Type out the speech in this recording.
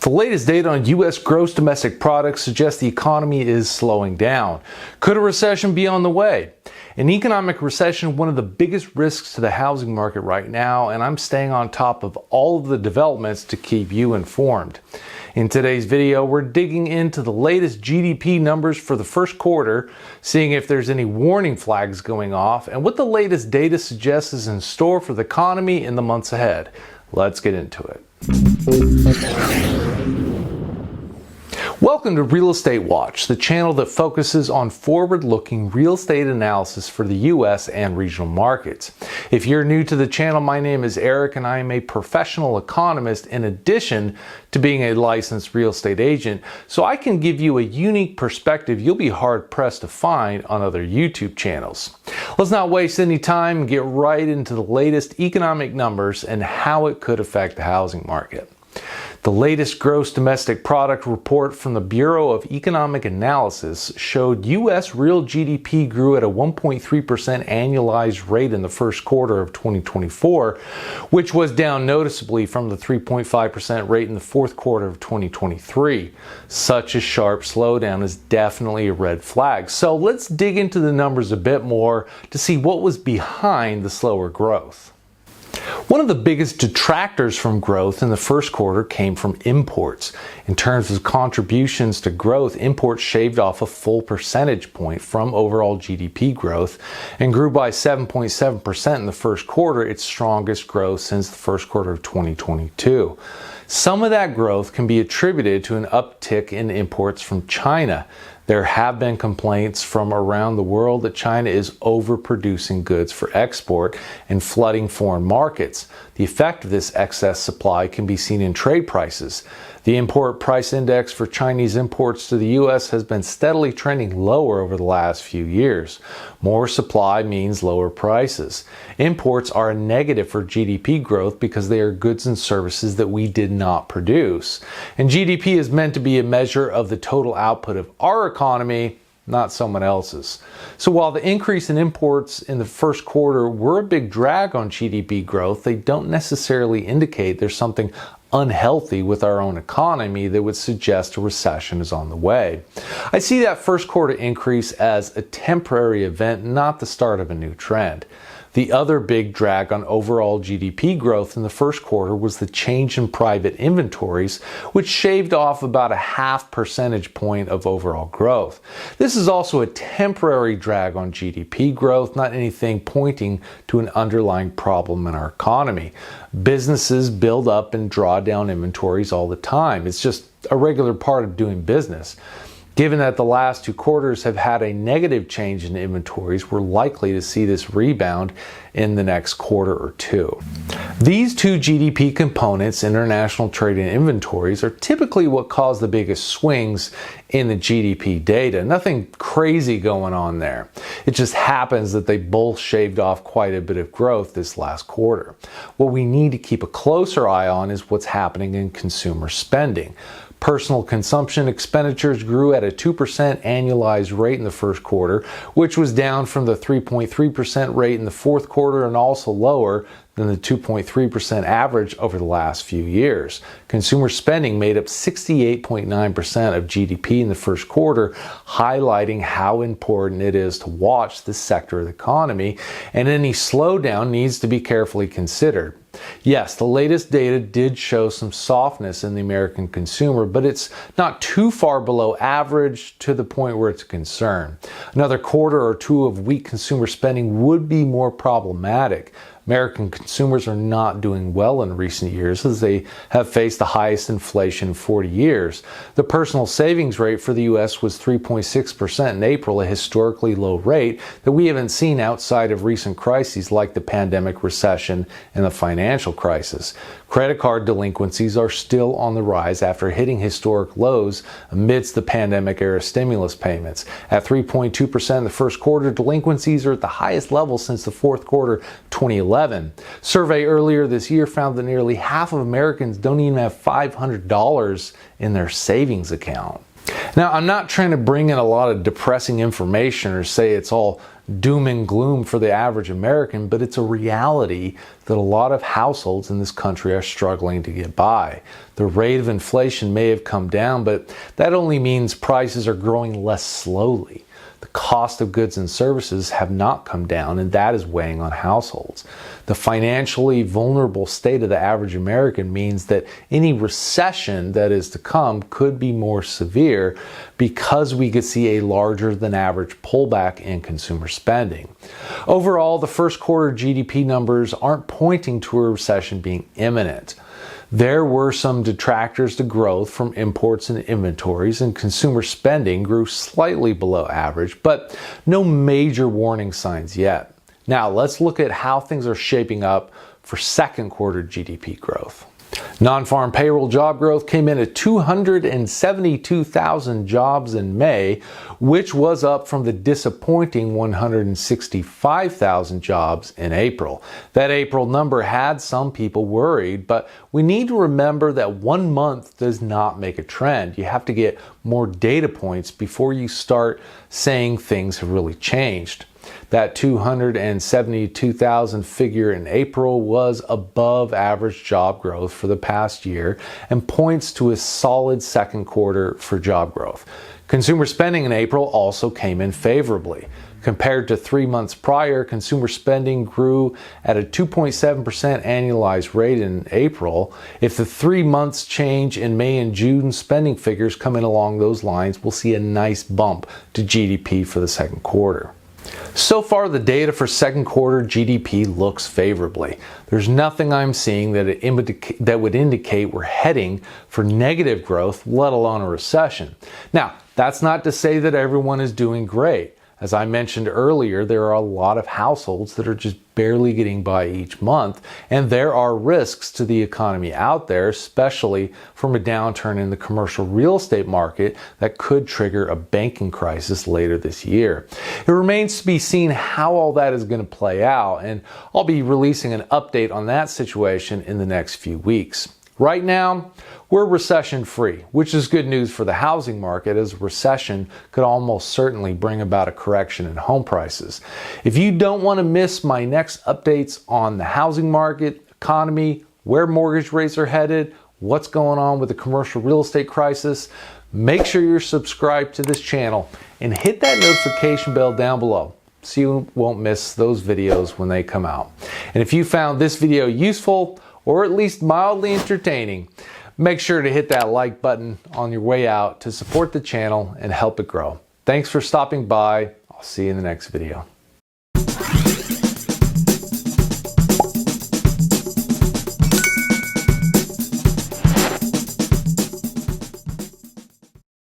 The latest data on U.S. gross domestic product suggests the economy is slowing down. Could a recession be on the way? An economic recession, one of the biggest risks to the housing market right now, and I'm staying on top of all of the developments to keep you informed. In today's video, we're digging into the latest GDP numbers for the first quarter, seeing if there's any warning flags going off, and what the latest data suggests is in store for the economy in the months ahead. Let's get into it. Welcome to Real Estate Watch, the channel that focuses on forward-looking real estate analysis for the U.S. and regional markets. If you're new to the channel, my name is Eric and I am a professional economist in addition to being a licensed real estate agent, so I can give you a unique perspective you'll be hard-pressed to find on other YouTube channels. Let's not waste any time and get right into the latest economic numbers and how it could affect the housing market. The latest gross domestic product report from the Bureau of Economic Analysis showed U.S. real GDP grew at a 1.3% annualized rate in the first quarter of 2024, which was down noticeably from the 3.5% rate in the fourth quarter of 2023. Such a sharp slowdown is definitely a red flag. So let's dig into the numbers a bit more to see what was behind the slower growth. One of the biggest detractors from growth in the first quarter came from imports. In terms of contributions to growth, imports shaved off a full percentage point from overall GDP growth and grew by 7.7% in the first quarter, its strongest growth since the first quarter of 2022. Some of that growth can be attributed to an uptick in imports from China. There have been complaints from around the world that China is overproducing goods for export and flooding foreign markets. The effect of this excess supply can be seen in trade prices. The import price index for Chinese imports to the U.S. has been steadily trending lower over the last few years. More supply means lower prices. Imports are a negative for GDP growth because they are goods and services that we did not produce. And GDP is meant to be a measure of the total output of our economy, not someone else's. So while the increase in imports in the first quarter were a big drag on GDP growth, they don't necessarily indicate there's something unhealthy with our own economy that would suggest a recession is on the way. I see that first quarter increase as a temporary event, not the start of a new trend. The other big drag on overall GDP growth in the first quarter was the change in private inventories, which shaved off about a 0.5 percentage point of overall growth. This is also a temporary drag on GDP growth, not anything pointing to an underlying problem in our economy. Businesses build up and draw down inventories all the time. It's just a regular part of doing business. Given that the last two quarters have had a negative change in inventories, we're likely to see this rebound in the next quarter or two. These two GDP components, international trade and inventories, are typically what cause the biggest swings in the GDP data. Nothing crazy going on there. It just happens that they both shaved off quite a bit of growth this last quarter. What we need to keep a closer eye on is what's happening in consumer spending. Personal consumption expenditures grew at a 2% annualized rate in the first quarter, which was down from the 3.3% rate in the fourth quarter and also lower than the 2.3% average over the last few years. Consumer spending made up 68.9% of GDP in the first quarter, highlighting how important it is to watch this sector of the economy, and any slowdown needs to be carefully considered. Yes, the latest data did show some softness in the American consumer, but it's not too far below average to the point where it's a concern. Another quarter or two of weak consumer spending would be more problematic. American consumers are not doing well in recent years as they have faced the highest inflation in 40 years. The personal savings rate for the U.S. was 3.6% in April, a historically low rate that we haven't seen outside of recent crises like the pandemic, recession, and the financial crisis. Credit card delinquencies are still on the rise after hitting historic lows amidst the pandemic-era stimulus payments. At 3.2% in the first quarter, delinquencies are at the highest level since the fourth quarter 2011. Survey earlier this year found that nearly half of Americans don't even have $500 in their savings account. Now, I'm not trying to bring in a lot of depressing information or say it's all doom and gloom for the average American, but it's a reality that a lot of households in this country are struggling to get by. The rate of inflation may have come down, but that only means prices are growing less slowly. The cost of goods and services have not come down, and that is weighing on households. The financially vulnerable state of the average American means that any recession that is to come could be more severe because we could see a larger than average pullback in consumer spending. Overall, the first quarter GDP numbers aren't pointing to a recession being imminent. There were some detractors to growth from imports and inventories, and consumer spending grew slightly below average, but no major warning signs yet. Now, let's look at how things are shaping up for second quarter GDP growth. Non-farm payroll job growth came in at 272,000 jobs in May, which was up from the disappointing 165,000 jobs in April. That April number had some people worried, but we need to remember that 1 month does not make a trend. You have to get more data points before you start saying things have really changed. That 272,000 figure in April was above average job growth for the past year and points to a solid second quarter for job growth. Consumer spending in April also came in favorably. Compared to 3 months prior, consumer spending grew at a 2.7% annualized rate in April. If the 3 months change in May and June spending figures come in along those lines, we'll see a nice bump to GDP for the second quarter. So far, the data for second quarter GDP looks favorably. There's nothing I'm seeing that would indicate we're heading for negative growth, let alone a recession. Now, that's not to say that everyone is doing great. As I mentioned earlier, there are a lot of households that are just barely getting by each month, and there are risks to the economy out there, especially from a downturn in the commercial real estate market that could trigger a banking crisis later this year. It remains to be seen how all that is going to play out, and I'll be releasing an update on that situation in the next few weeks. Right now, we're recession-free, which is good news for the housing market, as a recession could almost certainly bring about a correction in home prices. If you don't want to miss my next updates on the housing market, economy, where mortgage rates are headed, what's going on with the commercial real estate crisis, make sure you're subscribed to this channel and hit that notification bell down below so you won't miss those videos when they come out. And if you found this video useful, or at least mildly entertaining, make sure to hit that like button on your way out to support the channel and help it grow. Thanks for stopping by. I'll see you in the next video.